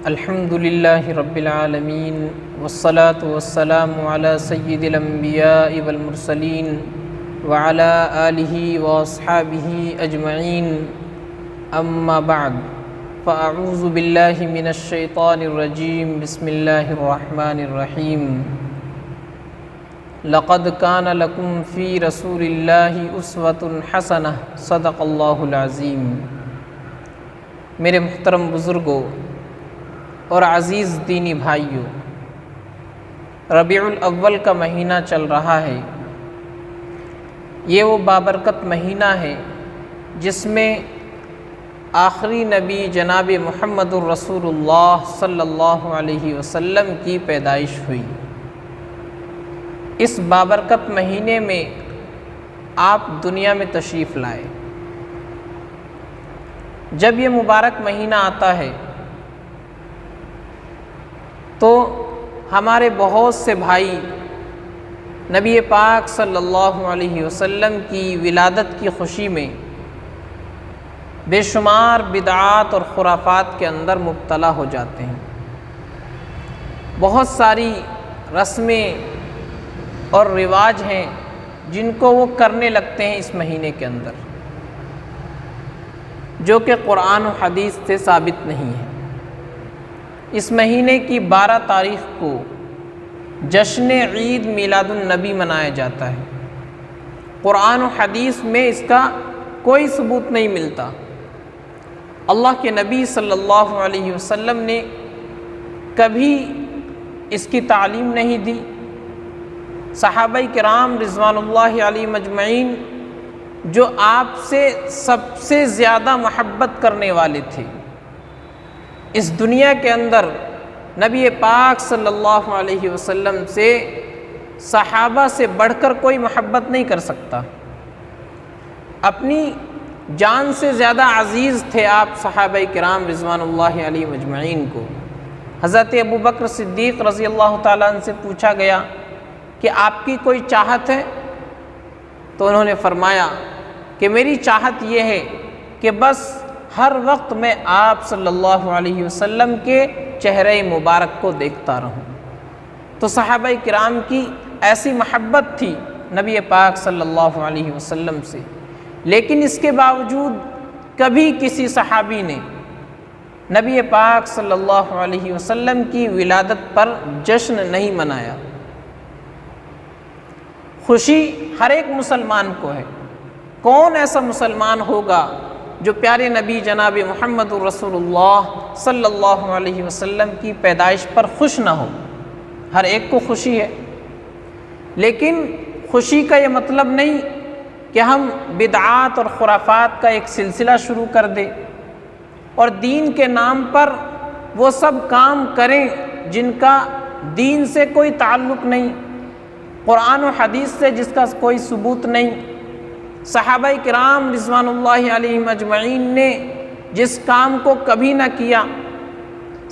الحمد للہ رب العالمین والصلاة والسلام علی سید الانبیاء والمرسلین وعلی آلہ واصحابہ اجمعین اما بعد فاعوذ باللہ من الشیطان الرجیم بسم اللہ الرحمن الرحیم لقد کان لکم فی رسول اللہ اسوۃ حسنہ صدق اللہ العظیم۔ میرے محترم بزرگوں اور عزیز دینی بھائیوں، ربیع الاول کا مہینہ چل رہا ہے۔ یہ وہ بابرکت مہینہ ہے جس میں آخری نبی جناب محمد الرسول اللہ صلی اللہ علیہ وسلم کی پیدائش ہوئی۔ اس بابرکت مہینے میں آپ دنیا میں تشریف لائے۔ جب یہ مبارک مہینہ آتا ہے تو ہمارے بہت سے بھائی نبی پاک صلی اللہ علیہ وسلم کی ولادت کی خوشی میں بے شمار بدعات اور خرافات کے اندر مبتلا ہو جاتے ہیں۔ بہت ساری رسمیں اور رواج ہیں جن کو وہ کرنے لگتے ہیں اس مہینے کے اندر، جو کہ قرآن و حدیث سے ثابت نہیں ہے۔ اس مہینے کی 12 تاریخ کو جشن عید میلاد النبی منایا جاتا ہے۔ قرآن و حدیث میں اس کا کوئی ثبوت نہیں ملتا۔ اللہ کے نبی صلی اللہ علیہ وسلم نے کبھی اس کی تعلیم نہیں دی۔ صحابہ کرام رضوان اللہ علیہم اجمعین جو آپ سے سب سے زیادہ محبت کرنے والے تھے، اس دنیا کے اندر نبی پاک صلی اللہ علیہ وسلم سے صحابہ سے بڑھ کر کوئی محبت نہیں کر سکتا۔ اپنی جان سے زیادہ عزیز تھے آپ صحابہ کرام رضوان اللہ علیہ مجمعین کو۔ حضرت ابوبکر صدیق رضی اللہ تعالیٰ عنہ سے پوچھا گیا کہ آپ کی کوئی چاہت ہے؟ تو انہوں نے فرمایا کہ میری چاہت یہ ہے کہ بس ہر وقت میں آپ صلی اللہ علیہ وسلم کے چہرہ مبارک کو دیکھتا رہوں۔ تو صحابہ کرام کی ایسی محبت تھی نبی پاک صلی اللہ علیہ وسلم سے، لیکن اس کے باوجود کبھی کسی صحابی نے نبی پاک صلی اللہ علیہ وسلم کی ولادت پر جشن نہیں منایا۔ خوشی ہر ایک مسلمان کو ہے۔ کون ایسا مسلمان ہوگا جو پیارے نبی جناب محمد الرسول اللہ صلی اللہ علیہ وسلم کی پیدائش پر خوش نہ ہو؟ ہر ایک کو خوشی ہے، لیکن خوشی کا یہ مطلب نہیں کہ ہم بدعات اور خرافات کا ایک سلسلہ شروع کر دیں اور دین کے نام پر وہ سب کام کریں جن کا دین سے کوئی تعلق نہیں، قرآن و حدیث سے جس کا کوئی ثبوت نہیں۔ صحابہ کرام رضوان اللہ علیہم اجمعین نے جس کام کو کبھی نہ کیا،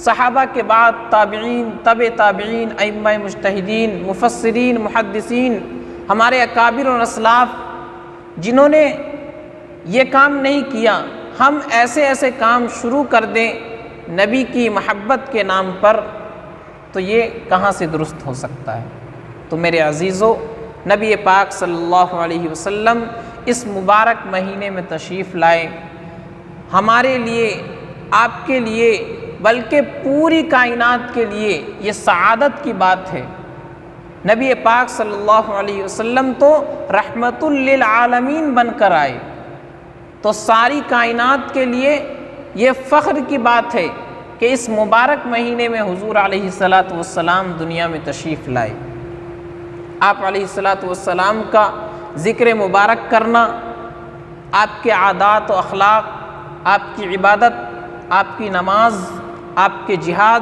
صحابہ کے بعد تابعین، تبع تابعین، ائمہ مجتہدین، مفسرین، محدثین، ہمارے اکابر اور اسلاف جنہوں نے یہ کام نہیں کیا، ہم ایسے ایسے کام شروع کر دیں نبی کی محبت کے نام پر، تو یہ کہاں سے درست ہو سکتا ہے؟ تو میرے عزیزو، نبی پاک صلی اللہ علیہ وسلم اس مبارک مہینے میں تشریف لائے۔ ہمارے لیے، آپ کے لیے، بلکہ پوری کائنات کے لیے یہ سعادت کی بات ہے۔ نبی پاک صلی اللہ علیہ وسلم تو رحمت للعالمین بن کر آئے، تو ساری کائنات کے لیے یہ فخر کی بات ہے کہ اس مبارک مہینے میں حضور علیہ الصلاۃ والسلام دنیا میں تشریف لائے۔ آپ علیہ الصلاۃ والسلام کا ذکر مبارک کرنا، آپ کے عادات و اخلاق، آپ کی عبادت، آپ کی نماز، آپ کے جہاد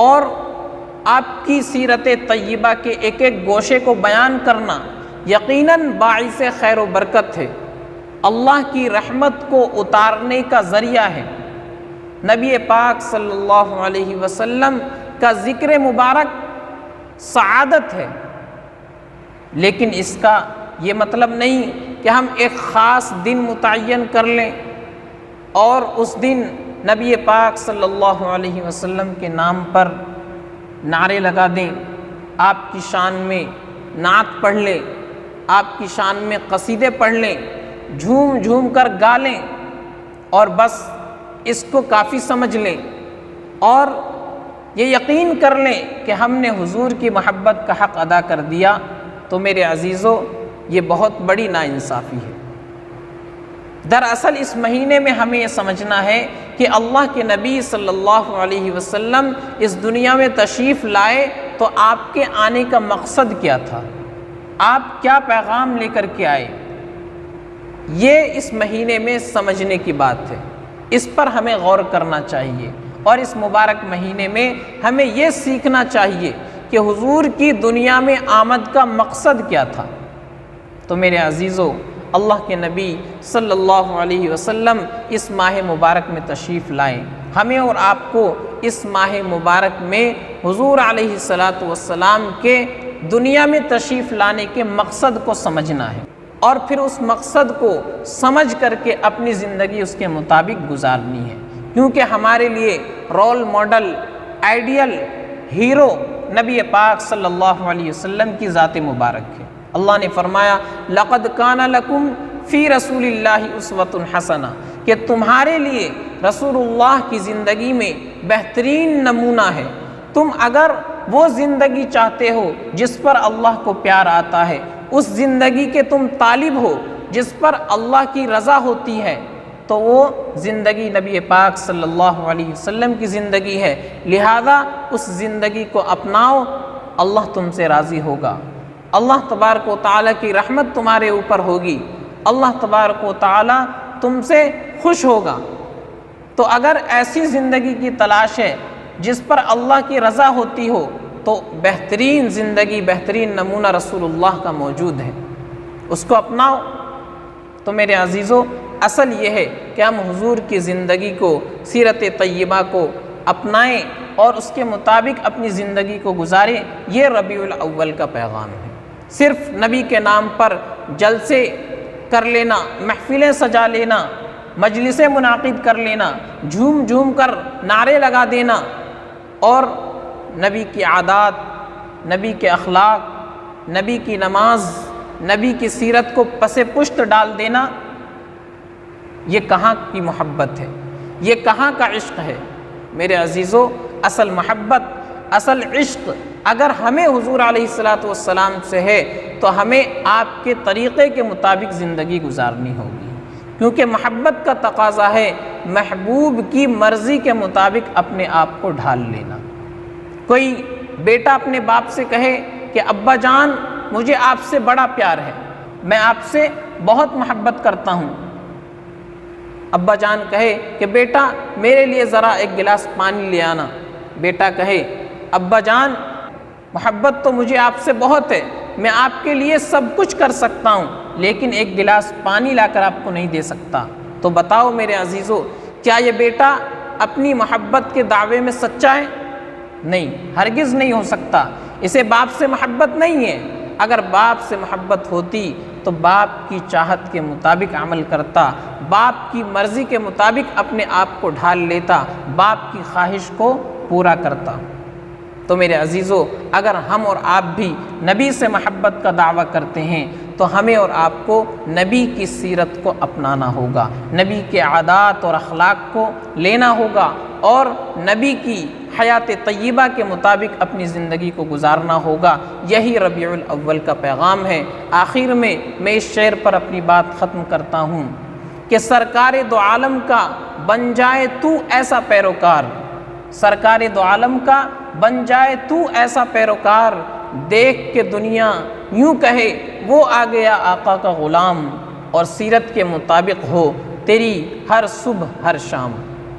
اور آپ کی سیرت طیبہ کے ایک ایک گوشے کو بیان کرنا یقیناً باعث خیر و برکت ہے، اللہ کی رحمت کو اتارنے کا ذریعہ ہے۔ نبی پاک صلی اللہ علیہ وسلم کا ذکر مبارک سعادت ہے، لیکن اس کا یہ مطلب نہیں کہ ہم ایک خاص دن متعین کر لیں اور اس دن نبی پاک صلی اللہ علیہ وسلم کے نام پر نعرے لگا دیں، آپ کی شان میں نعت پڑھ لیں، آپ کی شان میں قصیدے پڑھ لیں، جھوم جھوم کر گا لیں اور بس اس کو کافی سمجھ لیں اور یہ یقین کر لیں کہ ہم نے حضور کی محبت کا حق ادا کر دیا، تو میرے عزیزو یہ بہت بڑی ناانصافی ہے۔ دراصل اس مہینے میں ہمیں یہ سمجھنا ہے کہ اللہ کے نبی صلی اللہ علیہ وسلم اس دنیا میں تشریف لائے تو آپ کے آنے کا مقصد کیا تھا، آپ کیا پیغام لے کر کے آئے، یہ اس مہینے میں سمجھنے کی بات ہے، اس پر ہمیں غور کرنا چاہیے۔ اور اس مبارک مہینے میں ہمیں یہ سیکھنا چاہیے کہ حضور کی دنیا میں آمد کا مقصد کیا تھا۔ تو میرے عزیزو، اللہ کے نبی صلی اللہ علیہ وسلم اس ماہ مبارک میں تشریف لائیں، ہمیں اور آپ کو اس ماہ مبارک میں حضور علیہ السلام کے دنیا میں تشریف لانے کے مقصد کو سمجھنا ہے اور پھر اس مقصد کو سمجھ کر کے اپنی زندگی اس کے مطابق گزارنی ہے، کیونکہ ہمارے لیے رول ماڈل، آئیڈیل، ہیرو نبی پاک صلی اللہ علیہ وسلم کی ذات مبارک ہے۔ اللہ نے فرمایا لَقَدْ كَانَ لَكُمْ فِي رَسُولِ اللَّهِ أُسْوَةٌ حَسَنَةٌ، کہ تمہارے لیے رسول اللہ کی زندگی میں بہترین نمونہ ہے۔ تم اگر وہ زندگی چاہتے ہو جس پر اللہ کو پیار آتا ہے، اس زندگی کے تم طالب ہو جس پر اللہ کی رضا ہوتی ہے، تو وہ زندگی نبی پاک صلی اللہ علیہ وسلم کی زندگی ہے، لہذا اس زندگی کو اپناؤ، اللہ تم سے راضی ہوگا، اللہ تبارک و تعالیٰ کی رحمت تمہارے اوپر ہوگی، اللہ تبارک و تعالیٰ تم سے خوش ہوگا۔ تو اگر ایسی زندگی کی تلاش ہے جس پر اللہ کی رضا ہوتی ہو، تو بہترین زندگی، بہترین نمونہ رسول اللہ کا موجود ہے، اس کو اپناؤ۔ تو میرے عزیزو، اصل یہ ہے کہ ہم حضور کی زندگی کو، سیرت طیبہ کو اپنائیں اور اس کے مطابق اپنی زندگی کو گزاریں۔ یہ ربیع الاول کا پیغام ہے۔ صرف نبی کے نام پر جلسے کر لینا، محفلیں سجا لینا، مجلسیں منعقد کر لینا، جھوم جھوم کر نعرے لگا دینا اور نبی کی عادات، نبی کے اخلاق، نبی کی نماز، نبی کی سیرت کو پس پشت ڈال دینا، یہ کہاں کی محبت ہے، یہ کہاں کا عشق ہے؟ میرے عزیزو، اصل محبت، اصل عشق اگر ہمیں حضور علیہ السلام سے ہے تو ہمیں آپ کے طریقے کے مطابق زندگی گزارنی ہوگی، کیونکہ محبت کا تقاضا ہے محبوب کی مرضی کے مطابق اپنے آپ کو ڈھال لینا۔ کوئی بیٹا اپنے باپ سے کہے کہ ابا جان مجھے آپ سے بڑا پیار ہے، میں آپ سے بہت محبت کرتا ہوں۔ ابا جان کہے کہ بیٹا میرے لیے ذرا ایک گلاس پانی لے آنا، بیٹا کہے ابا جان محبت تو مجھے آپ سے بہت ہے، میں آپ کے لیے سب کچھ کر سکتا ہوں، لیکن ایک گلاس پانی لا کر آپ کو نہیں دے سکتا۔ تو بتاؤ میرے عزیزو، کیا یہ بیٹا اپنی محبت کے دعوے میں سچا ہے؟ نہیں، ہرگز نہیں ہو سکتا۔ اسے باپ سے محبت نہیں ہے۔ اگر باپ سے محبت ہوتی تو باپ کی چاہت کے مطابق عمل کرتا، باپ کی مرضی کے مطابق اپنے آپ کو ڈھال لیتا، باپ کی خواہش کو پورا کرتا۔ تو میرے عزیزو، اگر ہم اور آپ بھی نبی سے محبت کا دعویٰ کرتے ہیں تو ہمیں اور آپ کو نبی کی سیرت کو اپنانا ہوگا، نبی کے عادات اور اخلاق کو لینا ہوگا اور نبی کی حیات طیبہ کے مطابق اپنی زندگی کو گزارنا ہوگا۔ یہی ربیع الاول کا پیغام ہے۔ آخر میں اس شعر پر اپنی بات ختم کرتا ہوں کہ سرکار دو عالم کا بن جائے تو ایسا پیروکار، سرکار دو عالم کا بن جائے تو ایسا پیروکار، دیکھ کے دنیا یوں کہے وہ آ گیا آقا کا غلام، اور سیرت کے مطابق ہو تیری ہر صبح ہر شام،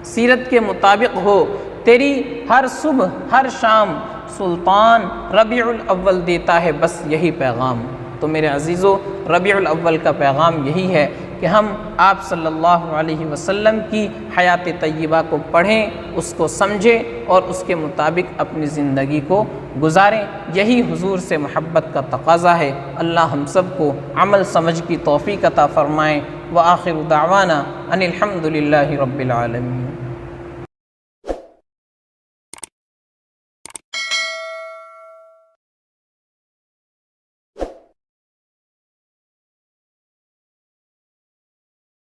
سیرت کے مطابق ہو تیری ہر صبح ہر شام، سلطان ربیع الاول دیتا ہے بس یہی پیغام۔ تو میرے عزیزو، ربیع الاول کا پیغام یہی ہے کہ ہم آپ صلی اللہ علیہ وسلم کی حیات طیبہ کو پڑھیں، اس کو سمجھیں اور اس کے مطابق اپنی زندگی کو گزاریں۔ یہی حضور سے محبت کا تقاضا ہے۔ اللہ ہم سب کو عمل سمجھ کی توفیق عطا فرمائیں۔ وآخر دعوانا ان الحمد للہ رب العالمین۔